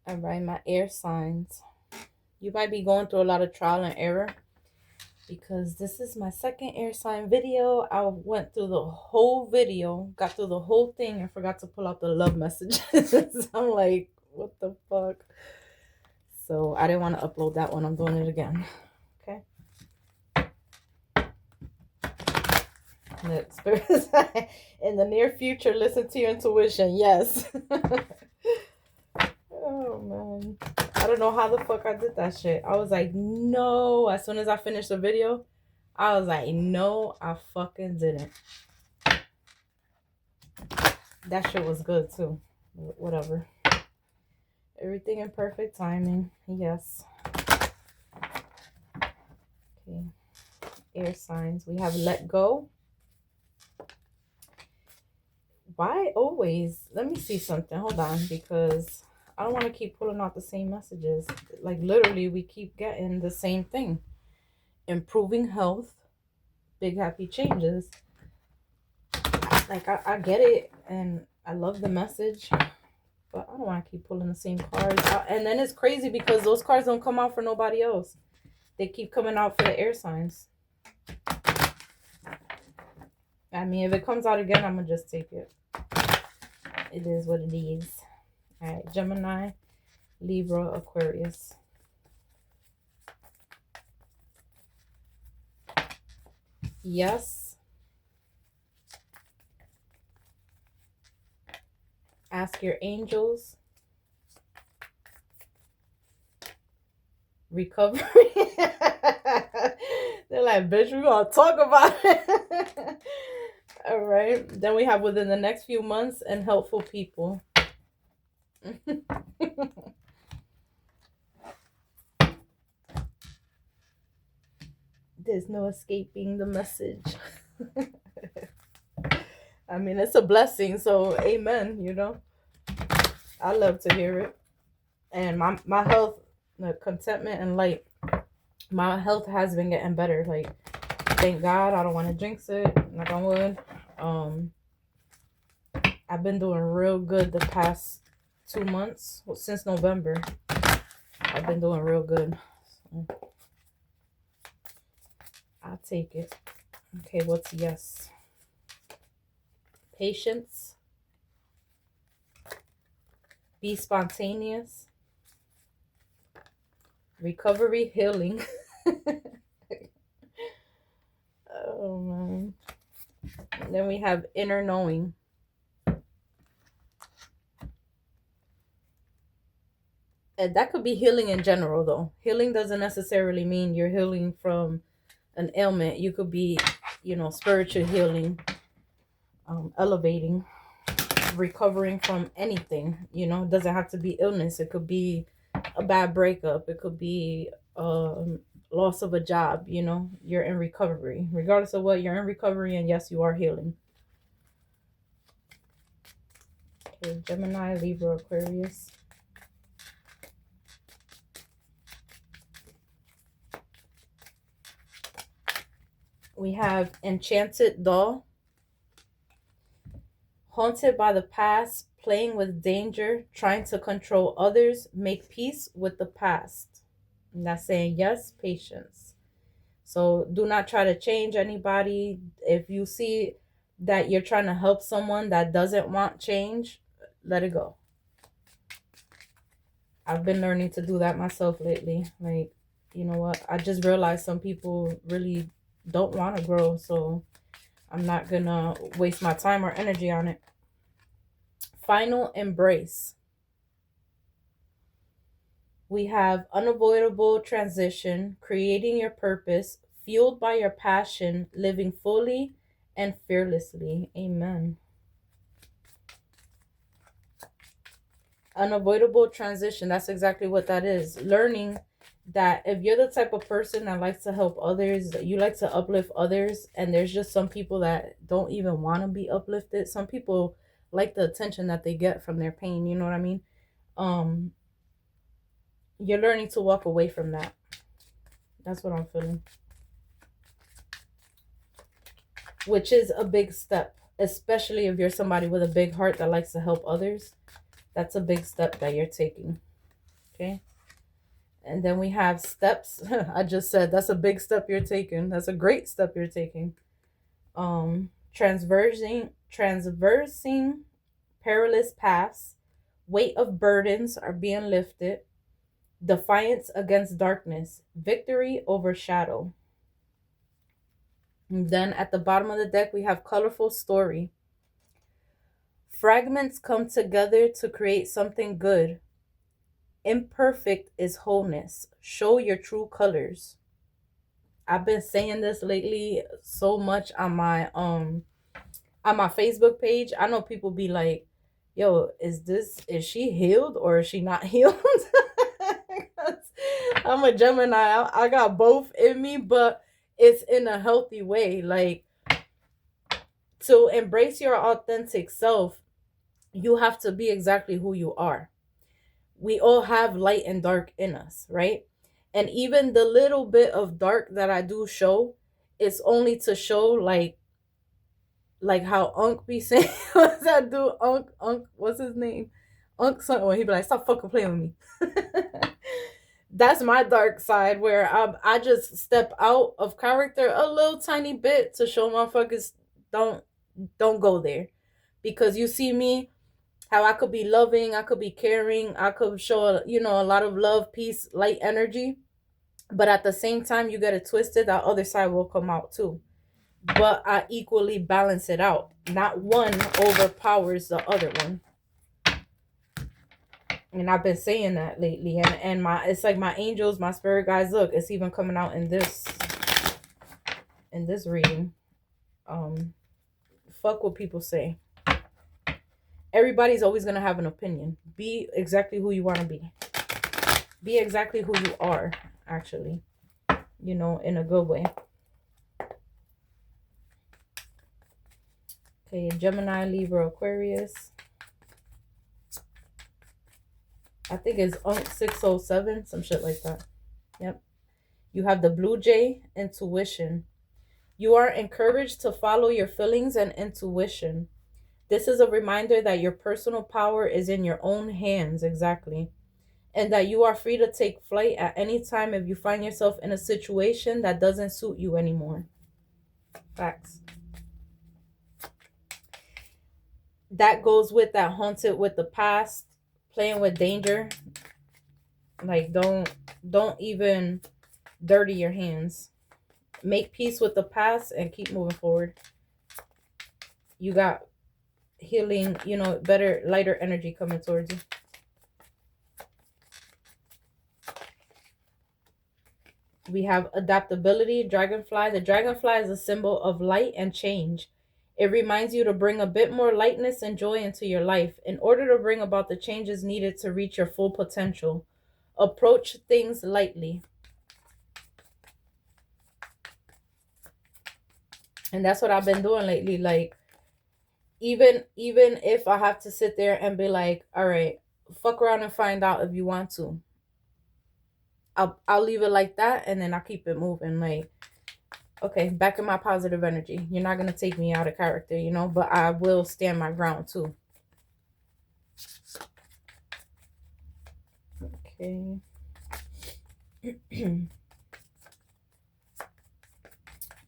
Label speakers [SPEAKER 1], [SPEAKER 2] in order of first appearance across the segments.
[SPEAKER 1] All right, my air signs. You might be going through a lot of trial and error because this is my second air sign video. I went through the whole video, got through the whole thing, and forgot to pull out the love messages. I'm like, what the fuck? So I didn't want to upload that one. I'm doing it again. Okay. In the near future, listen to your intuition. Yes. Oh man. I don't know how the fuck I did that shit. I was like, no. As soon as I finished the video, I was like, no, I fucking didn't. That shit was good too. Whatever. Everything in perfect timing. Yes. Okay. Air signs. We have let go. Why always? Let me see something. Hold on, because I don't want to keep pulling out the same messages. Like literally, we keep getting the same thing. Improving health, big happy changes. Like I get it, and I love the message, but I don't want to keep pulling the same cards. And then it's crazy because those cards don't come out for nobody else. They keep coming out for the air signs. I mean, if it comes out again, I'm gonna just take it. It is what it is. All right, Gemini, Libra, Aquarius. Yes. Ask your angels. Recovery. They're like, bitch, we're gonna talk about it. All right. Then we have within the next few months and helpful people. There's no escaping the message. I mean, it's a blessing, so amen, you know. I love to hear it. And my health, the contentment and light, my health has been getting better. Like, thank God. I don't want to jinx it. Knock on wood. I've been doing real good the past 2 months. Well, since November, I've been doing real good. So, I'll take it. Okay, what's yes? Patience. Be spontaneous. Recovery, healing. Oh man. And then we have inner knowing. And that could be healing in general though. Healing doesn't necessarily mean you're healing from an ailment. You could be, spiritual healing, elevating, recovering from anything. It doesn't have to be illness. It could be a bad breakup. It could be loss of a job. You're in recovery. Regardless of what, you're in recovery, and yes, you are healing. Okay, Gemini, Libra, Aquarius. We have Enchanted Doll. Haunted by the past, playing with danger, trying to control others, make peace with the past. And that's saying yes, patience. So do not try to change anybody. If you see that you're trying to help someone that doesn't want change, let it go. I've been learning to do that myself lately. Like, you know what? I just realized some people really don't want to grow, so I'm not gonna waste my time or energy on it. Final embrace. We have unavoidable transition, creating your purpose, fueled by your passion, living fully and fearlessly. Amen. Unavoidable transition. That's exactly what that is. Learning that if you're the type of person that likes to help others, you like to uplift others, and there's just some people that don't even want to be uplifted. Some people like the attention that they get from their pain, you know what I mean? You're learning to walk away from that. That's what I'm feeling. Which is a big step, especially if you're somebody with a big heart that likes to help others. That's a big step that you're taking. Okay. And then we have steps. I just said that's a big step you're taking. That's a great step you're taking. Transversing perilous paths. Weight of burdens are being lifted. Defiance against darkness. Victory over shadow. And then at the bottom of the deck, we have colorful story. Fragments come together to create something good. Imperfect is wholeness. Show your true colors. I've been saying this lately so much on my Facebook page. I know people be like, yo, is she healed or is she not healed? I'm a Gemini. I got both in me, but it's in a healthy way. Like, to embrace your authentic self, you have to be exactly who you are. We all have light and dark in us, right? And even the little bit of dark that I do show, it's only to show like how Unc be saying, what's that dude? Unc, what's his name? Unc something. When he be like, stop fucking playing with me. That's my dark side where I just step out of character a little tiny bit to show motherfuckers don't go there. Because you see me, how I could be loving, I could be caring, I could show, a lot of love, peace, light energy. But at the same time, you get it twisted, that other side will come out too. But I equally balance it out. Not one overpowers the other one. And I've been saying that lately. And it's like my angels, my spirit guides, look, it's even coming out in this reading. Fuck what people say. Everybody's always gonna have an opinion. Be exactly who you want to be. Be exactly who you are, actually. In a good way. Okay, Gemini, Libra, Aquarius. I think it's 607, some shit like that. Yep. You have the Blue Jay, intuition. You are encouraged to follow your feelings and intuition. This is a reminder that your personal power is in your own hands, exactly. And that you are free to take flight at any time if you find yourself in a situation that doesn't suit you anymore. Facts. That goes with that haunted with the past, playing with danger. Like, don't even dirty your hands. Make peace with the past and keep moving forward. You got healing, better, lighter energy coming towards you. We have adaptability, dragonfly. The dragonfly is a symbol of light and change. It reminds you to bring a bit more lightness and joy into your life in order to bring about the changes needed to reach your full potential. Approach things lightly. And that's what I've been doing lately. Like, even if I have to sit there and be like, all right, fuck around and find out if you want to. I'll leave it like that, and then I'll keep it moving. Like, okay, back in my positive energy. You're not going to take me out of character, but I will stand my ground too. Okay.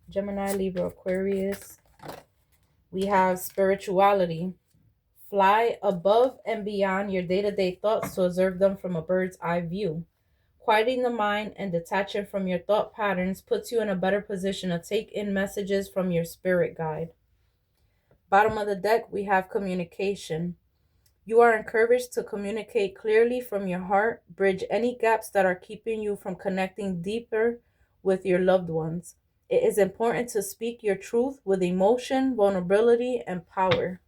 [SPEAKER 1] Gemini, Libra, Aquarius. We have spirituality. Fly above and beyond your day-to-day thoughts to observe them from a bird's eye view. Quieting the mind and detaching from your thought patterns puts you in a better position to take in messages from your spirit guide. Bottom of the deck, we have communication. You are encouraged to communicate clearly from your heart, bridge any gaps that are keeping you from connecting deeper with your loved ones. It is important to speak your truth with emotion, vulnerability, and power.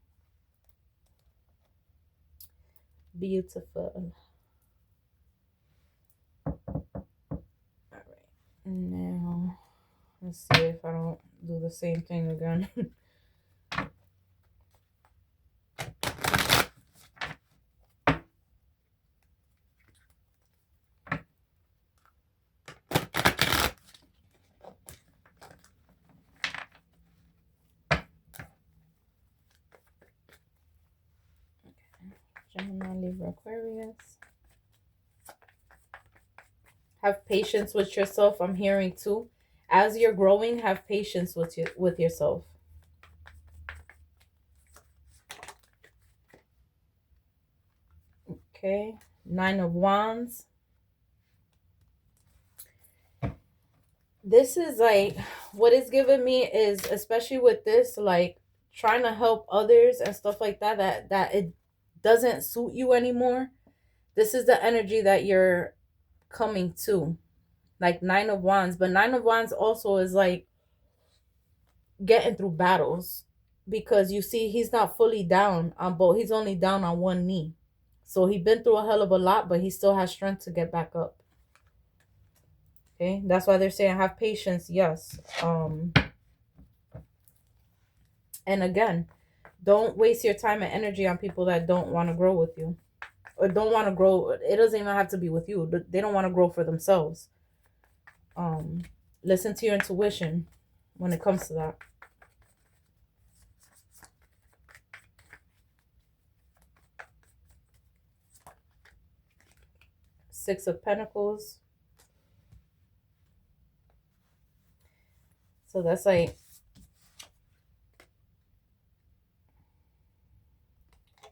[SPEAKER 1] Beautiful. Now, let's see if I don't do the same thing again. Gemini, Libra, Aquarius. Have patience with yourself. I'm hearing too. As you're growing, have patience with yourself. Okay. 9 of Wands. This is like, what it's giving me is, especially with this, like trying to help others and stuff like that, that it doesn't suit you anymore. This is the energy that you're coming to. Like 9 of Wands. But 9 of Wands also is like getting through battles, because you see he's not fully down on both. He's only down on one knee. So he's been through a hell of a lot, but he still has strength to get back up. Okay, that's why they're saying have patience. Yes. And again, don't waste your time and energy on people that don't want to grow with you, or don't want to grow. It doesn't even have to be with you. They don't want to grow for themselves. Listen to your intuition when it comes to that. 6 of Pentacles. So that's like,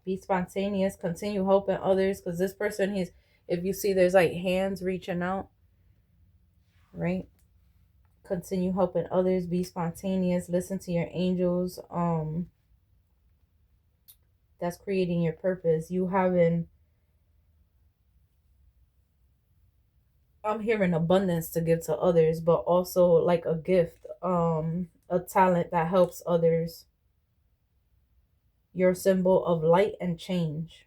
[SPEAKER 1] be spontaneous, continue helping others, because this person, he's, if you see there's like hands reaching out, right? Continue helping others, be spontaneous, listen to your angels. That's creating your purpose. You having, I'm hearing abundance to give to others, but also like a gift, a talent that helps others. Your symbol of light and change.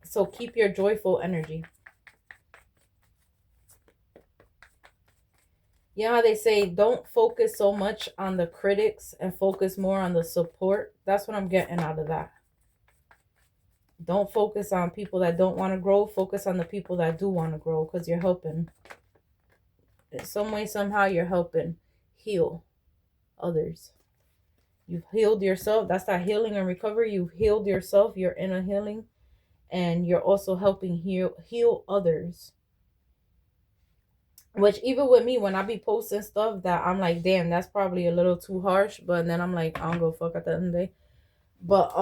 [SPEAKER 1] So keep your joyful energy. You know how they say don't focus so much on the critics and focus more on the support? That's what I'm getting out of that. Don't focus on people that don't want to grow. Focus on the people that do want to grow, because you're helping. In some way, somehow, you're helping heal others. You've healed yourself. That's that healing and recovery. You've healed yourself. You're in a healing. And you're also helping heal others. Which even with me, when I be posting stuff that I'm like, damn, that's probably a little too harsh. But then I'm like, I don't go fuck at the end of the day. But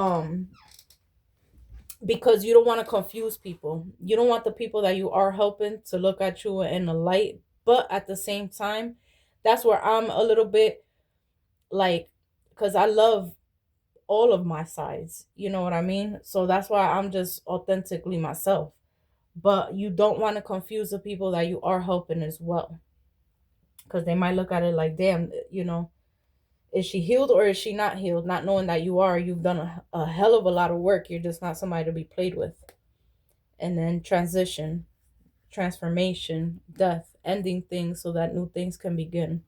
[SPEAKER 1] because you don't want to confuse people. You don't want the people that you are helping to look at you in the light. But at the same time, that's where I'm a little bit like, because I love all of my sides. You know what I mean? So that's why I'm just authentically myself. But you don't want to confuse the people that you are helping as well. Because they might look at it like, damn, you know, is she healed or is she not healed? Not knowing that you've done a hell of a lot of work. You're just not somebody to be played with. And then transition, transformation, death, ending things so that new things can begin.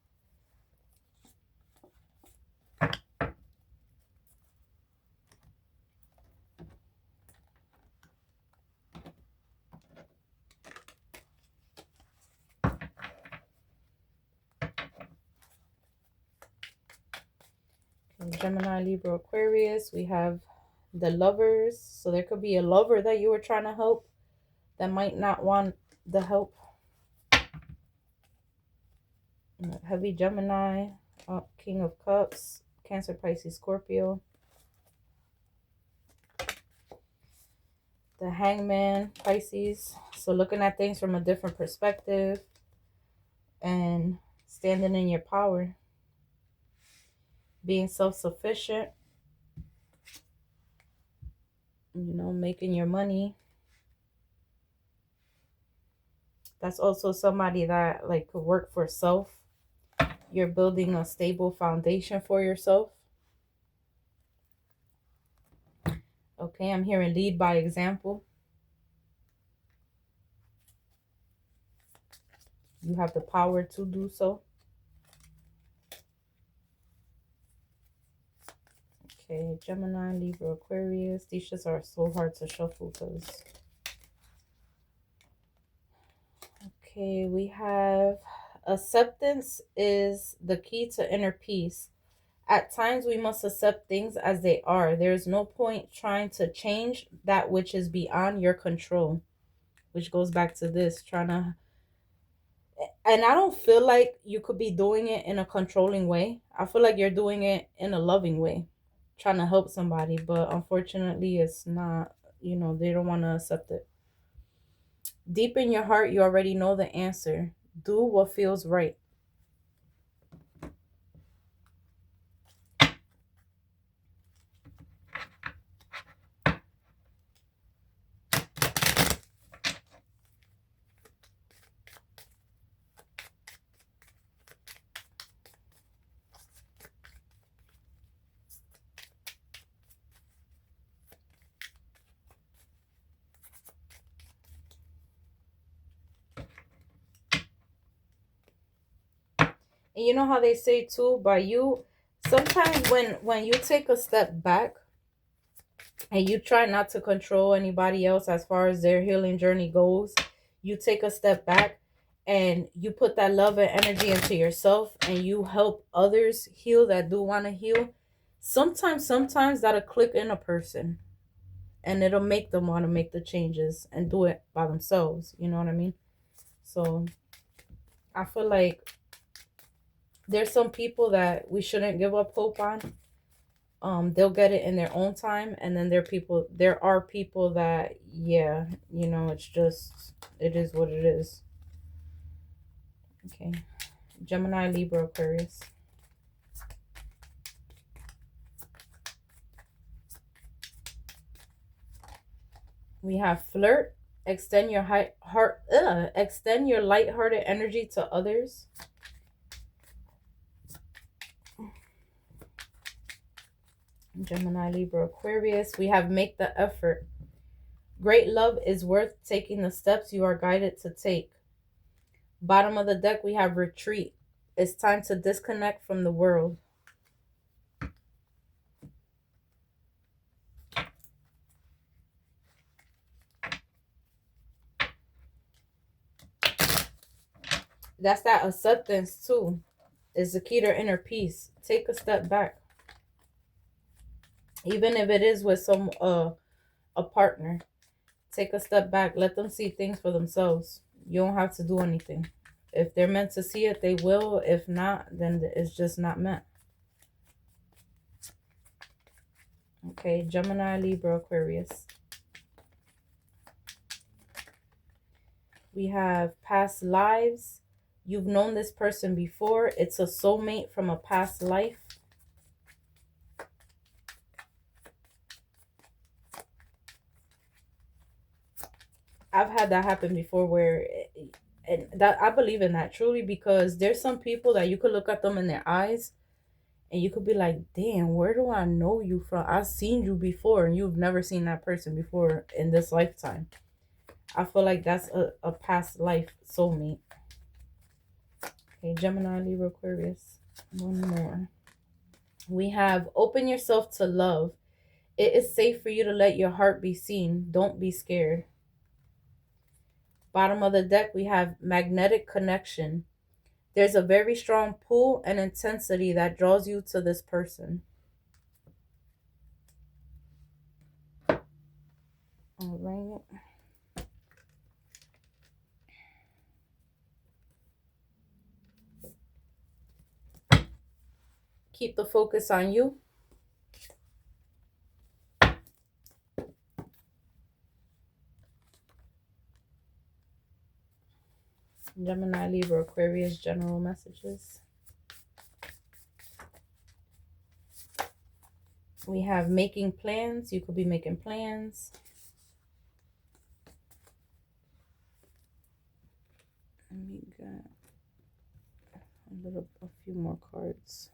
[SPEAKER 1] Gemini, Libra, Aquarius. We have the Lovers. So there could be a lover that you were trying to help that might not want the help. Heavy Gemini, King of Cups, Cancer, Pisces, Scorpio. The Hangman, Pisces. So looking at things from a different perspective and standing in your power. Being self-sufficient. You know, making your money. That's also somebody that like could work for self. You're building a stable foundation for yourself. Okay, I'm hearing lead by example. You have the power to do so. Okay, Gemini, Libra, Aquarius. These just are so hard to shuffle because... Okay, we have acceptance is the key to inner peace. At times, we must accept things as they are. There is no point trying to change that which is beyond your control, which goes back to this trying to. And I don't feel like you could be doing it in a controlling way. I feel like you're doing it in a loving way, trying to help somebody. But unfortunately, it's not, they don't want to accept it. Deep in your heart, you already know the answer. Do what feels right. And you know how they say too, by you, sometimes when you take a step back and you try not to control anybody else as far as their healing journey goes, you take a step back and you put that love and energy into yourself and you help others heal that do want to heal. Sometimes that'll click in a person and it'll make them want to make the changes and do it by themselves. You know what I mean? So I feel like there's some people that we shouldn't give up hope on. They'll get it in their own time, and then there are people that, yeah, it's just, it is what it is. Okay. Gemini, Libra, Aquarius. We have flirt. Extend your extend your lighthearted energy to others. Gemini, Libra, Aquarius. We have make the effort. Great love is worth taking the steps you are guided to take. Bottom of the deck, we have retreat. It's time to disconnect from the world. That's that acceptance too. Is the key to inner peace. Take a step back. Even if it is with a partner. Take a step back. Let them see things for themselves. You don't have to do anything. If they're meant to see it, they will. If not, then it's just not meant. Okay, Gemini, Libra, Aquarius. We have past lives. You've known this person before. It's a soulmate from a past life. I've had that happen before where, and that I believe in that truly, because there's some people that you could look at them in their eyes and you could be like, damn, where do I know you from? I've seen you before, and you've never seen that person before in this lifetime. I feel like that's a past life soulmate. Okay, Gemini, Libra, Aquarius. One more. We have open yourself to love. It is safe for you to let your heart be seen. Don't be scared. Bottom of the deck, we have magnetic connection. There's a very strong pull and intensity that draws you to this person. All right. Keep the focus on you. Gemini, Libra, Aquarius, general messages. We have making plans. You could be making plans. And we got a few more cards.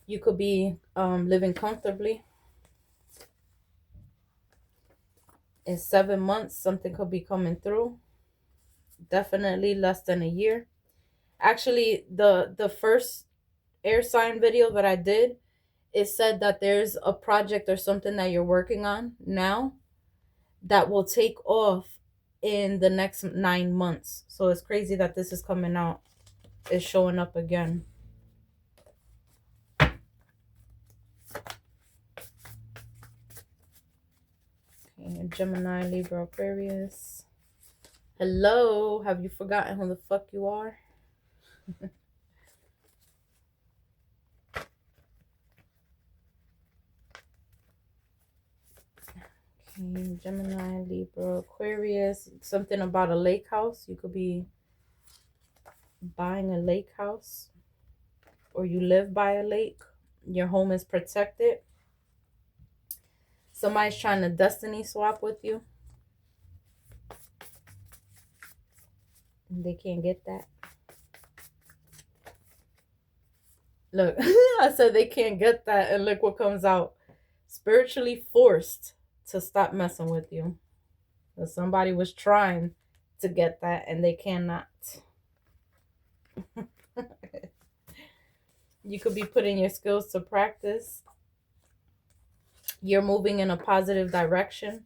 [SPEAKER 1] You could be living comfortably. In 7 months, something could be coming through. Definitely less than a year. Actually, the first air sign video that I did, it said that there's a project or something that you're working on now that will take off in the next 9 months. So it's crazy that this is coming out. It's showing up again. Okay, Gemini, Libra, Aquarius. Hello, have you forgotten who the fuck you are? Okay, Gemini, Libra, Aquarius. Something about a lake house. You could be buying a lake house, or you live by a lake. Your home is protected. Somebody's trying to destiny swap with you. They can't get that. Look, I said they can't get that, and look what comes out. Spiritually forced to stop messing with you. So somebody was trying to get that, and they cannot. You could be putting your skills to practice. You're moving in a positive direction.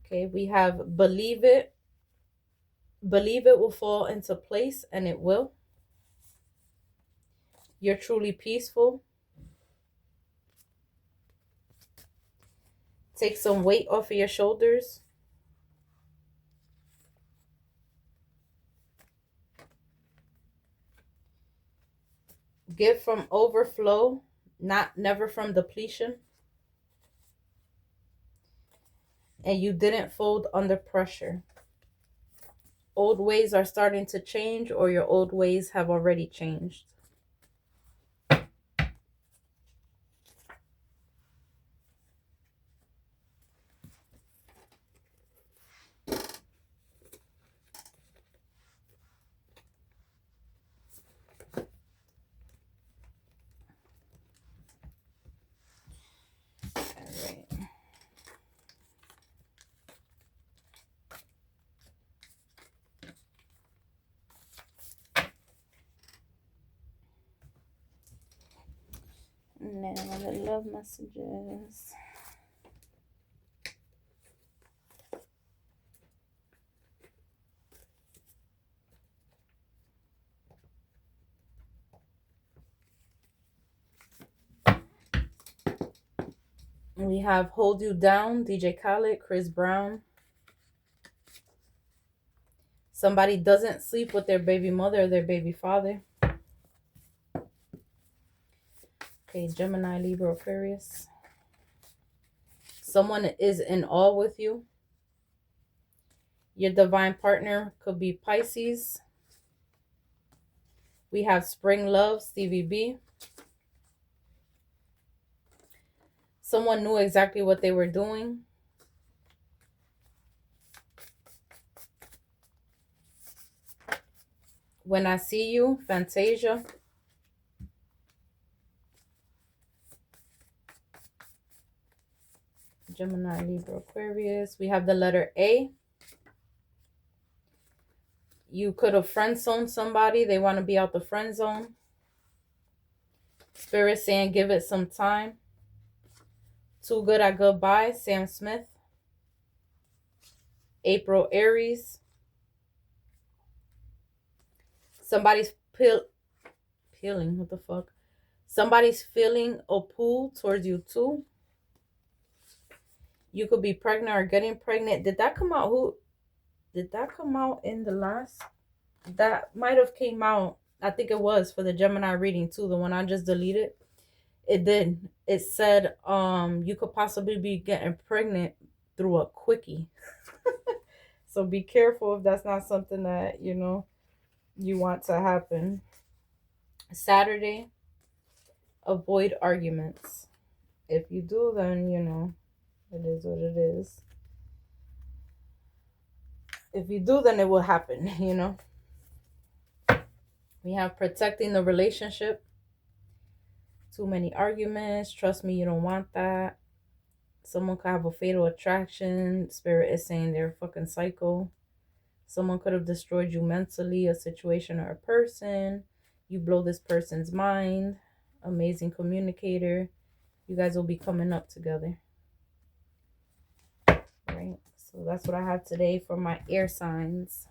[SPEAKER 1] Okay, we have believe it. Believe it will fall into place, and it will. You're truly peaceful. Take some weight off of your shoulders. Give from overflow, never from depletion. And you didn't fold under pressure. Old ways are starting to change, or your old ways have already changed. Now the love messages. We have Hold You Down, DJ Khaled, Chris Brown. Somebody doesn't sleep with their baby mother or their baby father. Okay, Gemini, Libra, Aquarius. Someone is in awe with you. Your divine partner could be Pisces. We have Spring Love, Stevie B. Someone knew exactly what they were doing. When I See You, Fantasia. Gemini, Libra, Aquarius. We have the letter A. You could have friend zoned somebody. They want to be out the friend zone. Spirit saying give it some time. Too Good at Goodbye, Sam Smith. April, Aries. Somebody's peeling. What the fuck? Somebody's feeling a pull towards you too. You could be pregnant or getting pregnant. Did that come out? Did that come out in the last? That might have came out. I think it was for the Gemini reading too. The one I just deleted. It did. It said you could possibly be getting pregnant through a quickie. So be careful if that's not something that, you want to happen. Saturday, avoid arguments. If you do, then, it is what it is. If you do, then it will happen, We have protecting the relationship. Too many arguments. Trust me, you don't want that. Someone could have a fatal attraction. Spirit is saying they're fucking psycho. Someone could have destroyed you mentally, a situation or a person. You blow this person's mind. Amazing communicator. You guys will be coming up together. Right? So that's what I have today for my air signs.